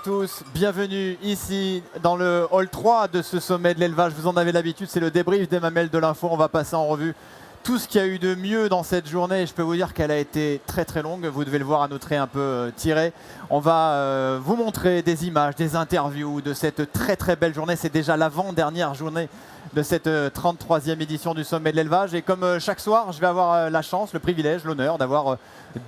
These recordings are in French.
tous, bienvenue ici dans le hall 3 de ce sommet de l'élevage. Vous en avez l'habitude, c'est le débrief des mamelles de l'info. On va passer en revue tout ce qu'il y a eu de mieux dans cette journée. Je peux vous dire qu'elle a été très très longue, vous devez le voir à nos traits un peu tirés. On va vous montrer des images, des interviews de cette très très belle journée. C'est déjà l'avant-dernière journée de cette 33e édition du sommet de l'élevage. Et comme chaque soir, je vais avoir la chance, le privilège, l'honneur d'avoir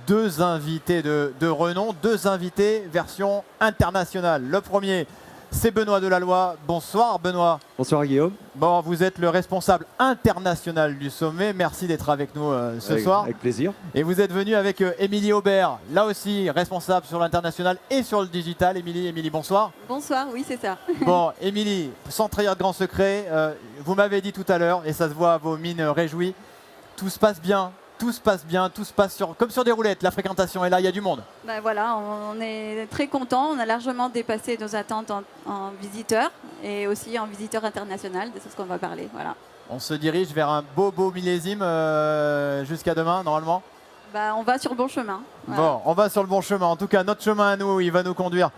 deux invités de renom, deux invités version internationale. Le premier, c'est Benoît Delalloy. Bonsoir Benoît. Bonsoir Guillaume. Bon, vous êtes le responsable international du sommet. Merci d'être avec nous ce soir. Avec plaisir. Et vous êtes venu avec Émilie Aubert, là aussi responsable sur l'international et sur le digital. Émilie, bonsoir. Bonsoir, oui c'est ça. Bon, Émilie, sans trahir de grand secret, vous m'avez dit tout à l'heure, et ça se voit à vos mines réjouies, tout se passe bien. Tout se passe bien, tout se passe comme sur des roulettes. La fréquentation est là, il y a du monde. Ben voilà, on est très contents. On a largement dépassé nos attentes en visiteurs et aussi en visiteurs international. C'est ce qu'on va parler. Voilà. On se dirige vers un beau millésime jusqu'à demain, normalement. Ben, on va sur le bon chemin. Voilà. Bon, on va sur le bon chemin. En tout cas, notre chemin à nous, il va nous conduire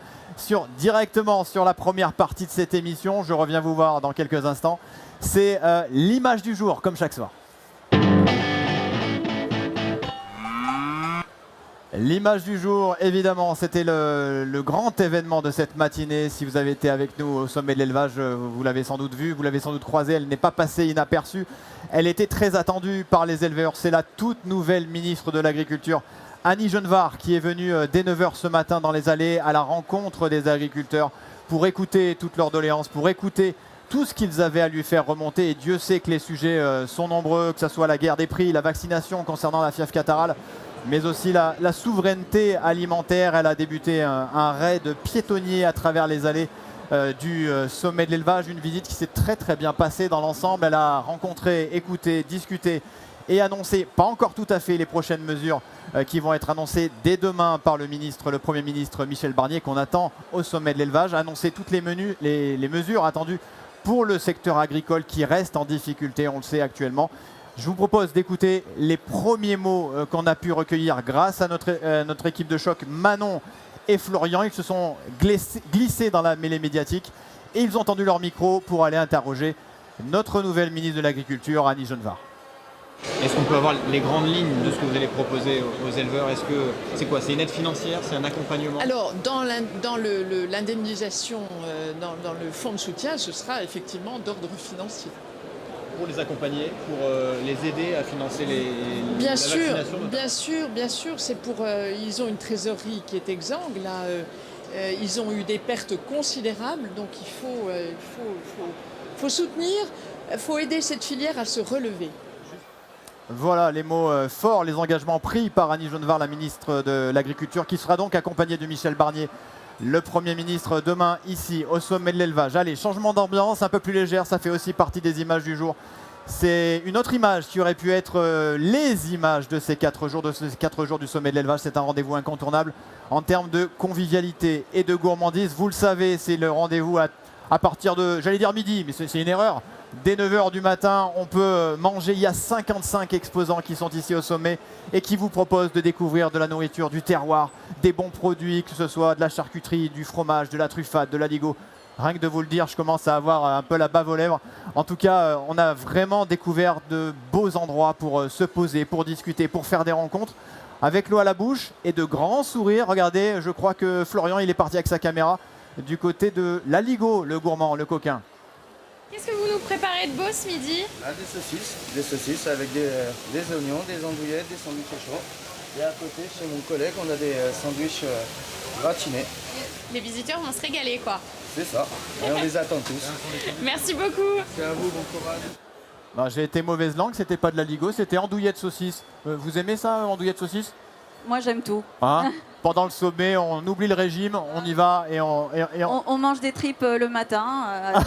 directement sur la première partie de cette émission. Je reviens vous voir dans quelques instants. C'est l'image du jour, comme chaque soir. L'image du jour, évidemment, c'était le grand événement de cette matinée. Si vous avez été avec nous au sommet de l'élevage, vous l'avez sans doute vu, vous l'avez sans doute croisée. Elle n'est pas passée inaperçue. Elle était très attendue par les éleveurs. C'est la toute nouvelle ministre de l'Agriculture, Annie Genevard, qui est venue dès 9 h ce matin dans les allées à la rencontre des agriculteurs pour écouter toutes leurs doléances, pour écouter tout ce qu'ils avaient à lui faire remonter. Et Dieu sait que les sujets sont nombreux, que ce soit la guerre des prix, la vaccination concernant la fièvre catarrhale, mais aussi la souveraineté alimentaire. Elle a débuté un raid piétonnier à travers les allées du sommet de l'élevage, une visite qui s'est très très bien passée dans l'ensemble. Elle a rencontré, écouté, discuté et annoncé, pas encore tout à fait, les prochaines mesures qui vont être annoncées dès demain par le Premier ministre Michel Barnier, qu'on attend au sommet de l'élevage, annoncer toutes les mesures attendues pour le secteur agricole qui reste en difficulté, on le sait actuellement. Je vous propose d'écouter les premiers mots qu'on a pu recueillir grâce à notre équipe de choc, Manon et Florian. Ils se sont glissés dans la mêlée médiatique et ils ont tendu leur micro pour aller interroger notre nouvelle ministre de l'Agriculture, Annie Genevard. Est-ce qu'on peut avoir les grandes lignes de ce que vous allez proposer aux éleveurs? Est-ce que c'est quoi? C'est une aide financière? C'est un accompagnement? Alors, dans l'indemnisation, dans le fonds de soutien, ce sera effectivement d'ordre financier. Pour les accompagner, pour les aider à financer bien la sûr, vaccination? bien sûr, c'est pour. Ils ont une trésorerie qui est exsangue. Là, ils ont eu des pertes considérables, donc il faut soutenir, il faut aider cette filière à se relever. Voilà les mots forts, les engagements pris par Annie Genevard, la ministre de l'Agriculture, qui sera donc accompagnée de Michel Barnier, le Premier ministre, demain ici au sommet de l'élevage. Allez, changement d'ambiance, un peu plus légère, ça fait aussi partie des images du jour. C'est une autre image qui aurait pu être les images de ces 4 jours, du sommet de l'élevage. C'est un rendez-vous incontournable en termes de convivialité et de gourmandise. Vous le savez, c'est le rendez-vous à partir de, j'allais dire midi, mais c'est une erreur. Dès 9 h du matin, on peut manger. Il y a 55 exposants qui sont ici au sommet et qui vous proposent de découvrir de la nourriture, du terroir, des bons produits, que ce soit de la charcuterie, du fromage, de la truffade, de l'aligot. Rien que de vous le dire, je commence à avoir un peu la bave aux lèvres. En tout cas, on a vraiment découvert de beaux endroits pour se poser, pour discuter, pour faire des rencontres, avec l'eau à la bouche et de grands sourires. Regardez, je crois que Florian, il est parti avec sa caméra du côté de l'aligot, le gourmand, le coquin. Qu'est-ce que vous nous préparez de beau ce midi? Des saucisses avec des oignons, des andouillettes, des sandwichs chauds. Et à côté, chez mon collègue, on a des sandwichs gratinés. Les visiteurs vont se régaler, quoi. C'est ça, et on les attend tous. Merci beaucoup. C'est à vous, bon courage. Ben, j'ai été mauvaise langue, c'était pas de l'aligot, c'était andouillette saucisse. Vous aimez ça, andouillette saucisse? Moi j'aime tout. Hein? Pendant le sommet, on oublie le régime, on y va et On mange des tripes le matin.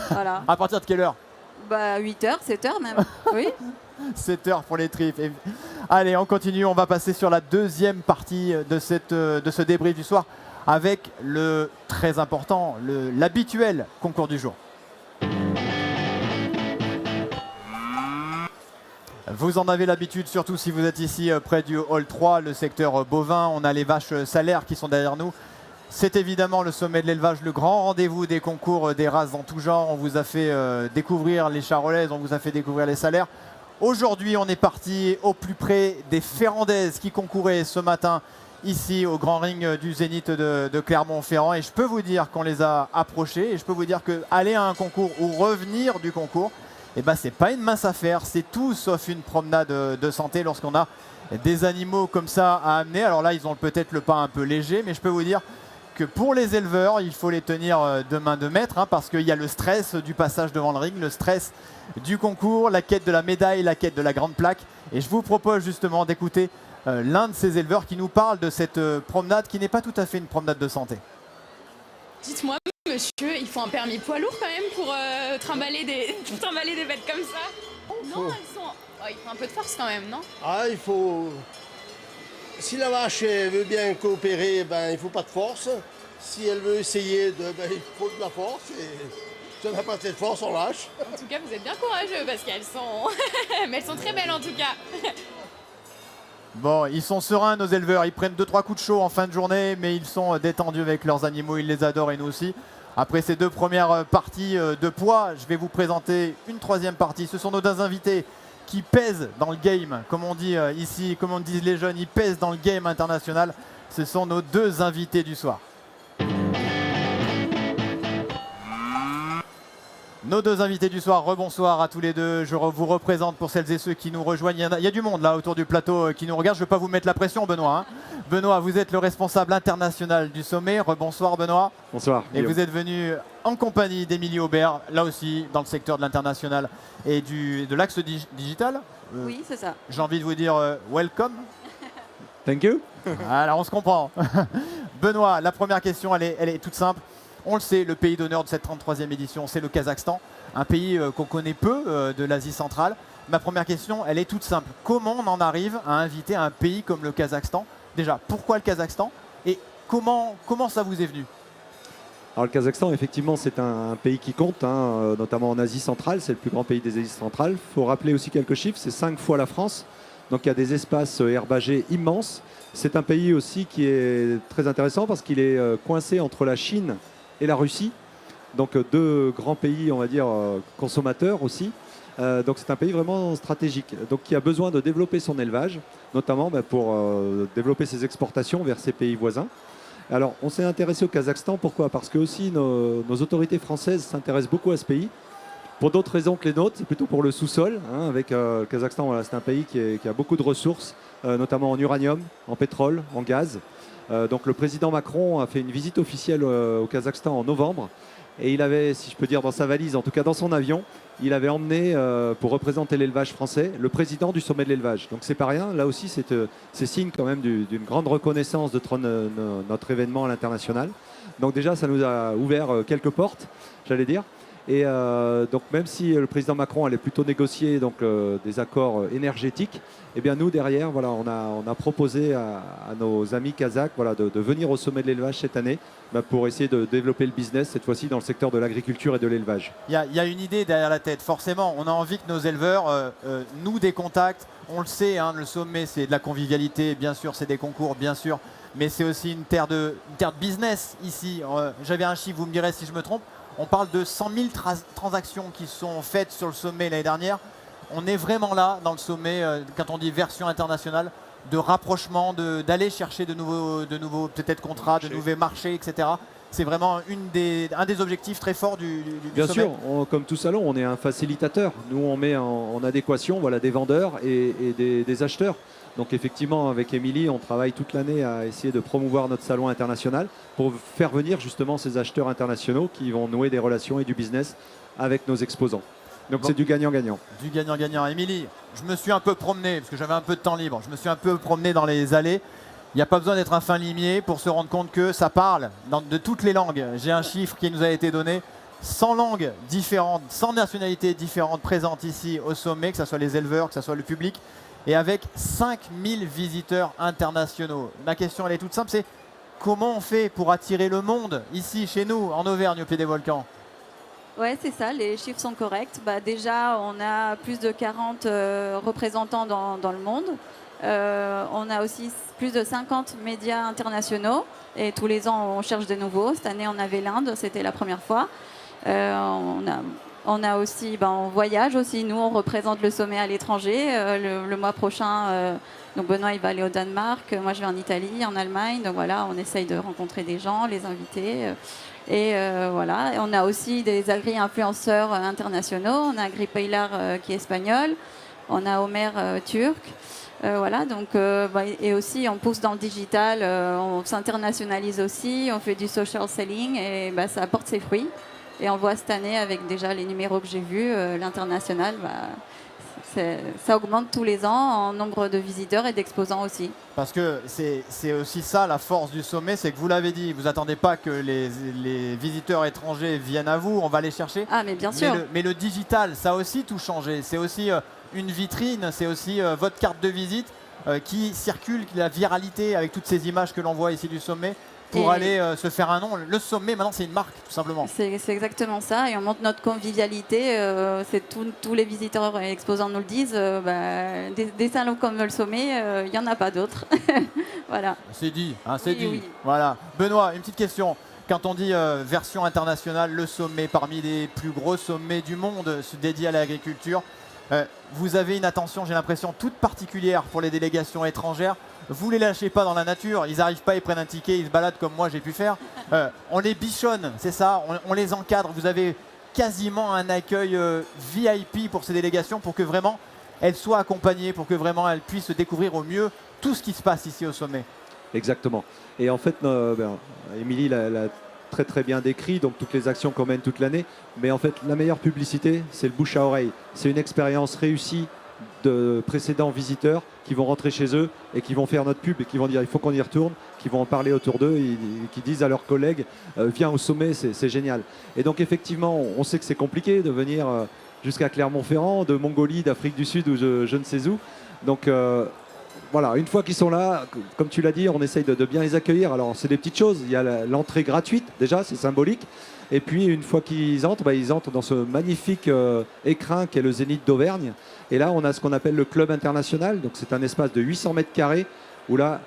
Voilà. À partir de quelle heure? Bah, 8 h, 7 h même. Oui. 7 h pour les tripes. Allez, on continue, on va passer sur la deuxième partie de ce débrief du soir avec le très important, l'habituel concours du jour. Vous en avez l'habitude, surtout si vous êtes ici près du hall 3, le secteur bovin. On a les vaches salaires qui sont derrière nous. C'est évidemment le sommet de l'élevage, le grand rendez-vous des concours des races dans tout genre. On vous a fait découvrir les charolaises, on vous a fait découvrir les salaires. Aujourd'hui, on est parti au plus près des Ferrandaises qui concouraient ce matin ici au Grand Ring du Zénith de Clermont-Ferrand. Et je peux vous dire qu'on les a approchés. Et je peux vous dire qu'aller à un concours ou revenir du concours, eh ben, c'est pas une mince affaire. C'est tout sauf une promenade de santé lorsqu'on a des animaux comme ça à amener. Alors là, ils ont peut-être le pas un peu léger, mais je peux vous dire que pour les éleveurs, il faut les tenir de main de maître, hein, parce qu'il y a le stress du passage devant le ring, le stress du concours, la quête de la médaille, la quête de la grande plaque. Et je vous propose justement d'écouter l'un de ces éleveurs qui nous parle de cette promenade qui n'est pas tout à fait une promenade de santé. Dites-moi, monsieur, il faut un permis poids lourd quand même pour trimballer des bêtes comme ça. Non, elles sont... Oh, il faut un peu de force quand même, non? Ah, il faut... Si la vache veut bien coopérer, ben, il ne faut pas de force. Si elle veut essayer, ben, il faut de la force. Et si on n'a pas cette force, on lâche. En tout cas, vous êtes bien courageux parce qu'elles sont... Mais elles sont très belles en tout cas. Bon, ils sont sereins nos éleveurs, ils prennent 2-3 coups de chaud en fin de journée, mais ils sont détendus avec leurs animaux, ils les adorent et nous aussi. Après ces deux premières parties de poids, je vais vous présenter une troisième partie. Ce sont nos deux invités qui pèsent dans le game, comme on dit ici, comme on disent les jeunes, ils pèsent dans le game international. Ce sont nos deux invités du soir. Nos deux invités du soir, rebonsoir à tous les deux. Je vous représente pour celles et ceux qui nous rejoignent. Il y a du monde là autour du plateau qui nous regarde. Je ne vais pas vous mettre la pression, Benoît. Hein. Benoît, vous êtes le responsable international du sommet. Rebonsoir, Benoît. Bonsoir. Et vous êtes venu en compagnie d'Émilie Aubert, là aussi dans le secteur de l'international et de l'axe digital. Oui, c'est ça. J'ai envie de vous dire welcome. Thank you. Alors on se comprend. Benoît, la première question, elle est toute simple. On le sait, le pays d'honneur de cette 33e édition, c'est le Kazakhstan, un pays qu'on connaît peu de l'Asie centrale. Ma première question, elle est toute simple. Comment on en arrive à inviter un pays comme le Kazakhstan? Déjà, pourquoi le Kazakhstan? Et comment ça vous est venu? Alors le Kazakhstan, effectivement, c'est un pays qui compte, hein, notamment en Asie centrale. C'est le plus grand pays des Asies centrales. Il faut rappeler aussi quelques chiffres. C'est 5 fois la France. Donc il y a des espaces herbagés immenses. C'est un pays aussi qui est très intéressant parce qu'il est coincé entre la Chine et la Russie. Donc deux grands pays, on va dire, consommateurs aussi. Donc c'est un pays vraiment stratégique, donc qui a besoin de développer son élevage, notamment pour développer ses exportations vers ses pays voisins. Alors on s'est intéressé au Kazakhstan, pourquoi? Parce que aussi nos autorités françaises s'intéressent beaucoup à ce pays, pour d'autres raisons que les nôtres, c'est plutôt pour le sous-sol. Hein, avec le Kazakhstan, voilà, c'est un pays qui a beaucoup de ressources, notamment en uranium, en pétrole, en gaz. Donc le président Macron a fait une visite officielle au Kazakhstan en novembre. Et il avait, si je peux dire dans sa valise, en tout cas dans son avion, il avait emmené pour représenter l'élevage français le président du sommet de l'élevage. Donc c'est pas rien, là aussi c'est signe quand même d'une grande reconnaissance de notre événement à l'international. Donc déjà ça nous a ouvert quelques portes, j'allais dire. Et donc même si le président Macron allait plutôt négocier donc, des accords énergétiques, eh bien nous derrière, voilà, on a proposé à nos amis kazakhs, voilà, de venir au sommet de l'élevage cette année pour essayer de développer le business, cette fois-ci dans le secteur de l'agriculture et de l'élevage. Il y a une idée derrière la tête, forcément. On a envie que nos éleveurs nouent des contacts. On le sait, hein, le sommet, c'est de la convivialité, bien sûr, c'est des concours, bien sûr. Mais c'est aussi une terre de business ici. J'avais un chiffre, vous me direz si je me trompe. On parle de 100 000 transactions qui sont faites sur le sommet l'année dernière. On est vraiment là dans le sommet, quand on dit version internationale, de rapprochement, d'aller chercher de nouveaux peut-être contrats, de nouveaux marchés, etc. C'est vraiment un des objectifs très forts du Bien sommet. sûr, comme tout salon, on est un facilitateur. Nous, on met en adéquation voilà, des vendeurs et des acheteurs. Donc effectivement, avec Émilie, on travaille toute l'année à essayer de promouvoir notre salon international pour faire venir justement ces acheteurs internationaux qui vont nouer des relations et du business avec nos exposants. Donc c'est du gagnant-gagnant. Du gagnant-gagnant. Émilie, je me suis un peu promené, parce que j'avais un peu de temps libre, je me suis un peu promené dans les allées. Il n'y a pas besoin d'être un fin limier pour se rendre compte que ça parle de toutes les langues. J'ai un chiffre qui nous a été donné. 100 langues différentes, 100 nationalités différentes présentes ici au sommet, que ce soit les éleveurs, que ce soit le public, et avec 5000 visiteurs internationaux. Ma question, elle est toute simple, c'est comment on fait pour attirer le monde ici, chez nous, en Auvergne, au pied des volcans? Ouais, c'est ça, les chiffres sont corrects. Déjà, on a plus de 40 représentants dans le monde. On a aussi plus de 50 médias internationaux et tous les ans on cherche de nouveaux. Cette année on avait l'Inde, c'était la première fois. On a aussi, on voyage aussi, nous on représente le sommet à l'étranger. Le mois prochain, donc Benoît il va aller au Danemark, moi je vais en Italie, en Allemagne. Donc voilà, on essaye de rencontrer des gens, les inviter. Et voilà, et on a aussi des agri-influenceurs internationaux. On a Agri Paylar qui est espagnol, on a Omer turc. Voilà, donc, et aussi on pousse dans le digital, on s'internationalise aussi, on fait du social selling et ça apporte ses fruits. Et on voit cette année avec déjà les numéros que j'ai vus, l'international, ça augmente tous les ans en nombre de visiteurs et d'exposants aussi. Parce que c'est aussi ça la force du sommet, c'est que vous l'avez dit, vous attendez pas que les visiteurs étrangers viennent à vous, on va les chercher. Ah mais bien sûr. Mais le digital, ça a aussi tout changé. C'est aussi une vitrine, c'est aussi votre carte de visite qui circule, la viralité avec toutes ces images que l'on voit ici du sommet pour aller se faire un nom. Le sommet, maintenant, c'est une marque, tout simplement. C'est exactement ça. Et on montre notre convivialité. Tous les visiteurs et exposants nous le disent. Des salons comme le sommet, il n'y en a pas d'autres. Voilà. C'est dit, hein, c'est dit. Oui. Voilà. Benoît, une petite question. Quand on dit version internationale, le sommet parmi les plus gros sommets du monde dédiés à l'agriculture, vous avez une attention, j'ai l'impression, toute particulière pour les délégations étrangères. Vous ne les lâchez pas dans la nature, ils n'arrivent pas, ils prennent un ticket, ils se baladent comme moi j'ai pu faire. On les bichonne, c'est ça, on les encadre. Vous avez quasiment un accueil VIP pour ces délégations pour que vraiment elles soient accompagnées, pour que vraiment elles puissent découvrir au mieux tout ce qui se passe ici au sommet. Exactement. Et en fait, Émilie l'a très très bien décrit, donc toutes les actions qu'on mène toute l'année. Mais en fait, la meilleure publicité, c'est le bouche à oreille. C'est une expérience réussie de précédents visiteurs qui vont rentrer chez eux et qui vont faire notre pub et qui vont dire il faut qu'on y retourne, qui vont en parler autour d'eux et qui disent à leurs collègues viens au sommet, c'est génial. Et donc effectivement, on sait que c'est compliqué de venir jusqu'à Clermont-Ferrand, de Mongolie, d'Afrique du Sud ou je ne sais où. Donc voilà, une fois qu'ils sont là, comme tu l'as dit, on essaye de bien les accueillir. Alors c'est des petites choses, il y a l'entrée gratuite déjà, c'est symbolique. Et puis une fois qu'ils entrent, ils entrent dans ce magnifique écrin qu'est le Zénith d'Auvergne. Et là, on a ce qu'on appelle le club international. Donc c'est un espace de 800 mètres carrés où là,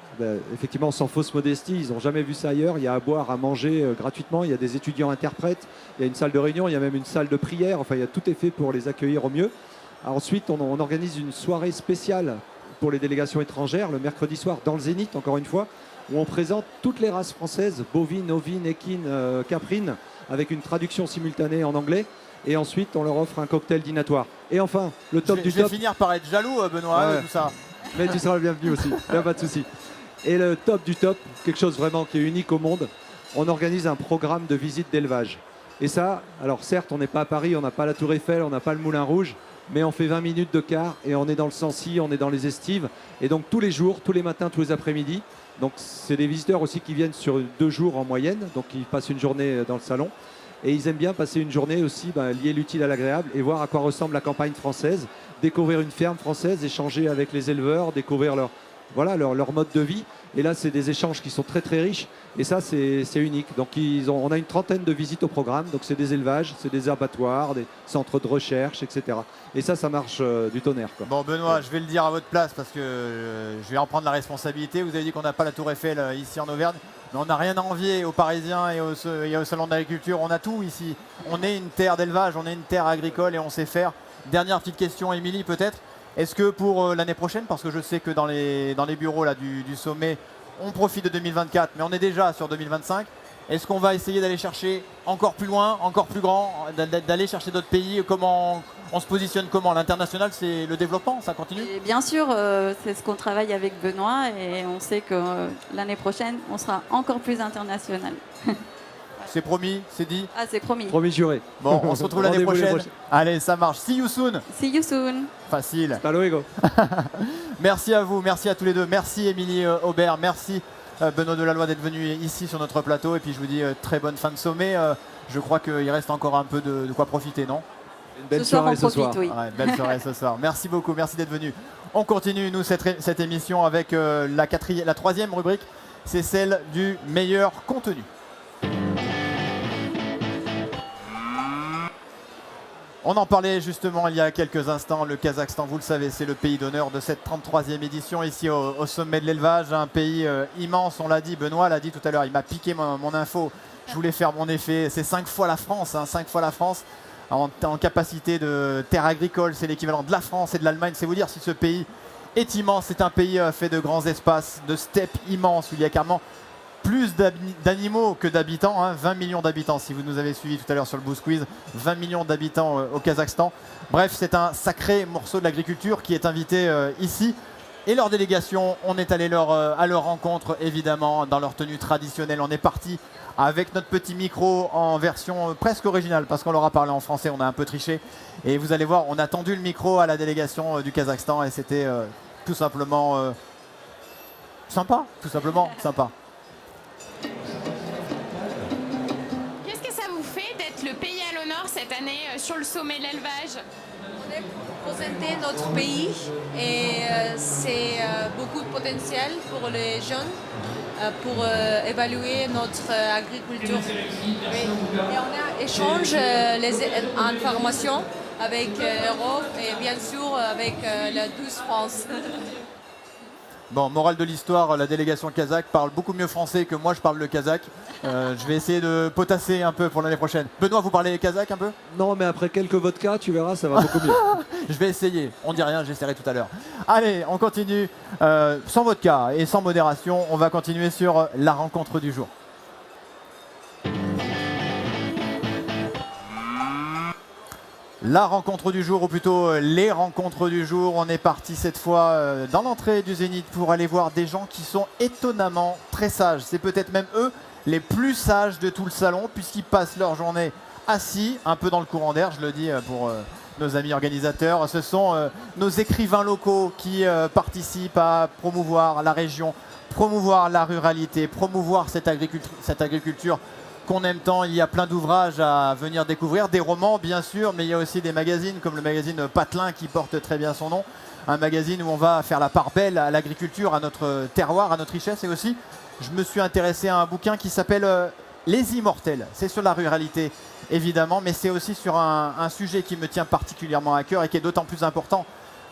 effectivement, sans fausse modestie, ils n'ont jamais vu ça ailleurs. Il y a à boire, à manger gratuitement. Il y a des étudiants interprètes. Il y a une salle de réunion. Il y a même une salle de prière. Enfin, tout est fait pour les accueillir au mieux. Alors, ensuite, on organise une soirée spéciale pour les délégations étrangères le mercredi soir dans le Zénith, encore une fois, où on présente toutes les races françaises, bovines, ovines, équines, caprines, avec une traduction simultanée en anglais. Et ensuite, on leur offre un cocktail dînatoire. Et enfin, le top du top. Je vais finir par être jaloux, Benoît, de tout ça. Mais tu seras le bienvenu aussi, il n'y a pas de souci. Et le top du top, quelque chose vraiment qui est unique au monde, on organise un programme de visite d'élevage. Et ça, alors certes, on n'est pas à Paris, on n'a pas la Tour Eiffel, on n'a pas le Moulin Rouge, mais on fait 20 minutes de car et on est dans le Sancy, on est dans les Estives. Et donc tous les jours, tous les matins, tous les après-midi. Donc c'est des visiteurs aussi qui viennent sur 2 jours en moyenne, donc ils passent une journée dans le salon. Et ils aiment bien passer une journée aussi, lier l'utile à l'agréable et voir à quoi ressemble la campagne française, découvrir une ferme française, échanger avec les éleveurs, découvrir leur mode de vie. Et là, c'est des échanges qui sont très très riches. Et ça, c'est unique. Donc on a une trentaine de visites au programme. Donc c'est des élevages, c'est des abattoirs, des centres de recherche, etc. Et ça marche du tonnerre, quoi. Bon, Benoît, je vais le dire à votre place parce que je vais en prendre la responsabilité. Vous avez dit qu'on n'a pas la Tour Eiffel ici en Auvergne. Mais on n'a rien à envier aux Parisiens et au Salon de l'Agriculture. On a tout ici. On est une terre d'élevage, on est une terre agricole et on sait faire. Dernière petite question, Émilie, peut-être. Est-ce que pour l'année prochaine, parce que je sais que dans les bureaux là, du sommet, on profite de 2024, mais on est déjà sur 2025, est-ce qu'on va essayer d'aller chercher encore plus loin, encore plus grand, d'aller chercher d'autres pays? Comment on se positionne? Comment l'international, c'est le développement, ça continue? Et bien sûr, c'est ce qu'on travaille avec Benoît et on sait que l'année prochaine, on sera encore plus international. C'est promis, c'est dit? Ah, c'est promis. Promis juré. Bon, on se retrouve l'année prochaine. Allez, ça marche. See you soon. See you soon. Facile. Hasta luego. Merci à vous, merci à tous les deux. Merci Émilie Aubert, merci Benoît Delalloy d'être venu ici sur notre plateau. Et puis je vous dis très bonne fin de sommet. Je crois qu'il reste encore un peu de quoi profiter, non? Une belle soirée ce soir. Oui. Ouais, belle soirée ce soir. Merci beaucoup, merci d'être venu. On continue, nous, cette émission avec la troisième rubrique. C'est celle du meilleur contenu. On en parlait justement il y a quelques instants, le Kazakhstan, vous le savez, c'est le pays d'honneur de cette 33e édition ici au sommet de l'élevage, un pays immense, on l'a dit, Benoît l'a dit tout à l'heure, il m'a piqué mon info, je voulais faire mon effet, c'est 5 fois la France, 5 fois la France en capacité de terre agricole, c'est l'équivalent de la France et de l'Allemagne, c'est vous dire si ce pays est immense, c'est un pays fait de grands espaces, de steppes immenses, où il y a carrément plus d'animaux que d'habitants, 20 millions d'habitants si vous nous avez suivis tout à l'heure sur le Boost Quiz, 20 millions d'habitants au Kazakhstan. Bref, c'est un sacré morceau de l'agriculture qui est invité ici. Et leur délégation, on est allé à leur rencontre évidemment dans leur tenue traditionnelle. On est parti avec notre petit micro en version presque originale parce qu'on leur a parlé en français, on a un peu triché. Et vous allez voir, on a tendu le micro à la délégation du Kazakhstan et c'était tout simplement sympa, tout simplement sympa. Qu'est-ce que ça vous fait d'être le pays à l'honneur cette année sur le sommet de l'élevage? On est pour présenter notre pays et c'est beaucoup de potentiel pour les jeunes pour évaluer notre agriculture. Oui. Et on a échangé les informations avec l'Europe et bien sûr avec la 12 France. Bon, morale de l'histoire, la délégation kazakh parle beaucoup mieux français que moi je parle le kazakh. Je vais essayer de potasser un peu pour l'année prochaine. Benoît, vous parlez kazakh un peu? Non, mais après quelques vodkas, tu verras, ça va beaucoup mieux. Je vais essayer. On dit rien, j'essaierai tout à l'heure. Allez, on continue. Sans vodka et sans modération, on va continuer sur la rencontre du jour. La rencontre du jour, ou plutôt les rencontres du jour. On est parti cette fois dans l'entrée du Zénith pour aller voir des gens qui sont étonnamment très sages. C'est peut-être même eux les plus sages de tout le salon puisqu'ils passent leur journée assis, un peu dans le courant d'air, je le dis pour nos amis organisateurs. Ce sont nos écrivains locaux qui participent à promouvoir la région, promouvoir la ruralité, promouvoir cette agriculture qu'on aime tant. Il y a plein d'ouvrages à venir découvrir, des romans bien sûr, mais il y a aussi des magazines comme le magazine Patelin qui porte très bien son nom, un magazine où on va faire la part belle à l'agriculture, à notre terroir, à notre richesse. Et aussi, je me suis intéressé à un bouquin qui s'appelle Les Immortels. C'est sur la ruralité évidemment, mais c'est aussi sur un sujet qui me tient particulièrement à cœur et qui est d'autant plus important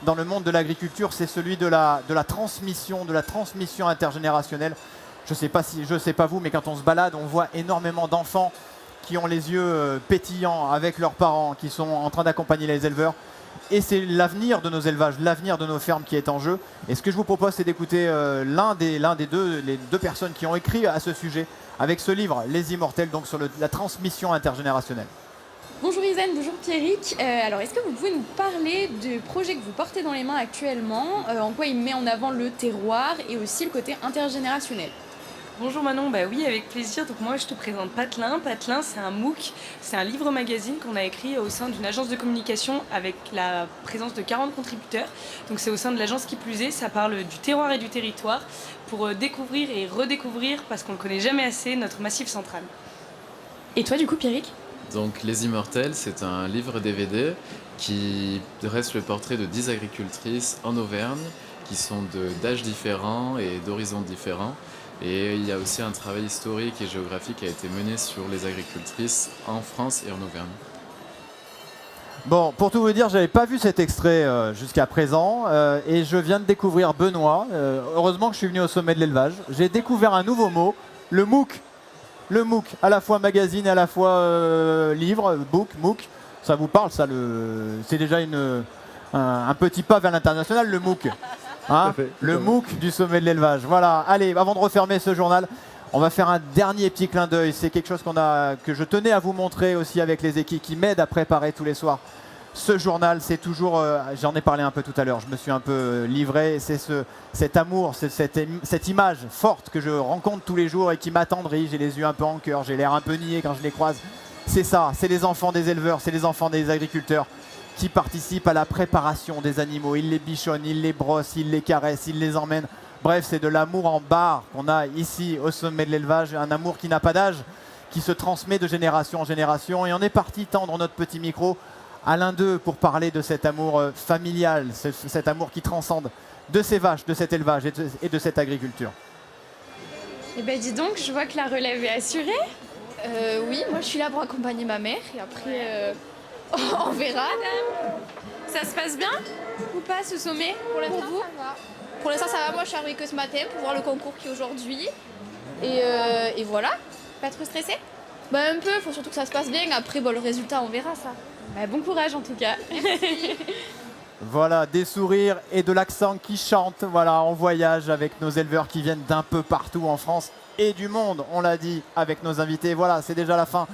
dans le monde de l'agriculture, c'est celui de la transmission intergénérationnelle. Je sais pas vous, mais quand on se balade, on voit énormément d'enfants qui ont les yeux pétillants avec leurs parents, qui sont en train d'accompagner les éleveurs. Et c'est l'avenir de nos élevages, l'avenir de nos fermes qui est en jeu. Et ce que je vous propose, c'est d'écouter les deux personnes qui ont écrit à ce sujet, avec ce livre, Les Immortels, donc sur la transmission intergénérationnelle. Bonjour Isane, bonjour Pierrick. Alors est-ce que vous pouvez nous parler du projet que vous portez dans les mains actuellement, en quoi il met en avant le terroir et aussi le côté intergénérationnel? Bonjour Manon, bah oui, avec plaisir. Donc moi je te présente Patelin. Patelin, c'est un MOOC, c'est un livre magazine qu'on a écrit au sein d'une agence de communication avec la présence de 40 contributeurs. Donc c'est au sein de l'agence qui plus est, ça parle du terroir et du territoire pour découvrir et redécouvrir, parce qu'on ne connaît jamais assez, notre massif central. Et toi du coup Pierrick? Donc Les Immortels, c'est un livre DVD qui dresse le portrait de 10 agricultrices en Auvergne qui sont d'âges différents et d'horizons différents. Et il y a aussi un travail historique et géographique qui a été mené sur les agricultrices en France et en Auvergne. Bon, pour tout vous dire, j'avais pas vu cet extrait jusqu'à présent et je viens de découvrir Benoît. Heureusement que je suis venu au sommet de l'élevage. J'ai découvert un nouveau mot, le MOOC. Le MOOC, à la fois magazine et à la fois livre, MOOC. Ça vous parle, ça, c'est déjà un petit pas vers l'international, le MOOC. Hein, le MOOC du sommet de l'élevage. Voilà, allez, avant de refermer ce journal, on va faire un dernier petit clin d'œil. C'est quelque chose que je tenais à vous montrer aussi avec les équipes qui m'aident à préparer tous les soirs. Ce journal, c'est toujours, j'en ai parlé un peu tout à l'heure, je me suis un peu livré, c'est cet amour, cette image forte que je rencontre tous les jours et qui m'attendrit. J'ai les yeux un peu en cœur, j'ai l'air un peu niais quand je les croise. C'est ça, c'est les enfants des éleveurs, c'est les enfants des agriculteurs qui participent à la préparation des animaux. Ils les bichonnent, ils les brossent, ils les caressent, ils les emmènent. Bref, c'est de l'amour en barre qu'on a ici au sommet de l'élevage, un amour qui n'a pas d'âge, qui se transmet de génération en génération. Et on est parti tendre notre petit micro à l'un d'eux pour parler de cet amour familial, cet amour qui transcende de ces vaches, de cet élevage et de cette agriculture. Eh ben dis donc, je vois que la relève est assurée. Oui, moi je suis là pour accompagner ma mère et après On verra. Ça se passe bien ou pas ce sommet pour l'instant? Pour l'instant, ça va. Moi, je suis arrivée que ce matin pour voir le concours qui est aujourd'hui. Et voilà. Pas trop stressé? Bah, un peu, il faut surtout que ça se passe bien. Après, bon, le résultat, on verra ça. Bah, bon courage en tout cas. Voilà, des sourires et de l'accent qui chante. Voilà, on voyage avec nos éleveurs qui viennent d'un peu partout en France et du monde, on l'a dit, avec nos invités. Voilà, c'est déjà la fin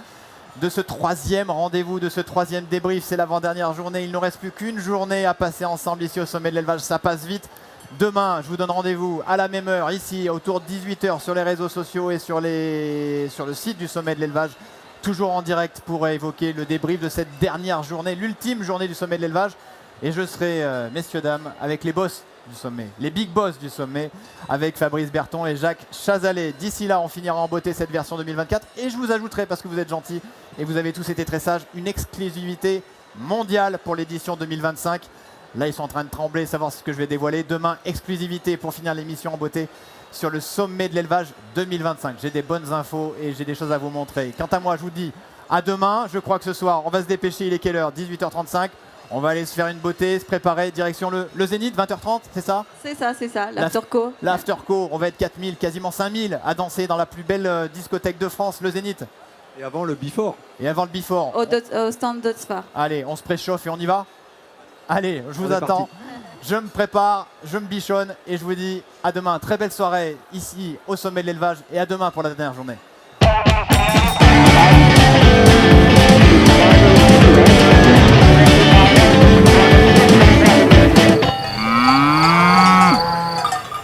de ce 3e rendez-vous, de ce 3e débrief. C'est l'avant-dernière journée. Il ne nous reste plus qu'une journée à passer ensemble ici au sommet de l'élevage. Ça passe vite. Demain, je vous donne rendez-vous à la même heure, ici, autour de 18h, sur les réseaux sociaux et sur le site du sommet de l'élevage. Toujours en direct pour évoquer le débrief de cette dernière journée, l'ultime journée du sommet de l'élevage. Et je serai, messieurs, dames, avec les boss du sommet, les big boss du sommet, avec Fabrice Berton et Jacques Chazalet. D'ici là, on finira en beauté cette version 2024. Et je vous ajouterai, parce que vous êtes gentils et vous avez tous été très sages, une exclusivité mondiale pour l'édition 2025. Là, ils sont en train de trembler, savoir ce que je vais dévoiler. Demain, exclusivité pour finir l'émission en beauté sur le sommet de l'élevage 2025. J'ai des bonnes infos et j'ai des choses à vous montrer. Quant à moi, je vous dis à demain. Je crois que ce soir, on va se dépêcher. Il est quelle heure? 18h35. On va aller se faire une beauté, se préparer, direction le Zénith, 20h30, c'est ça? C'est ça, l'afterco. L'afterco, on va être 4000, quasiment 5000 à danser dans la plus belle discothèque de France, le Zénith. Et avant le before. Et avant le before. Au stand d'Otspar. Allez, on se préchauffe et on y va? Allez, je vous est attends. parti. Je me prépare, je me bichonne et je vous dis à demain. Très belle soirée ici au sommet de l'élevage et à demain pour la dernière journée.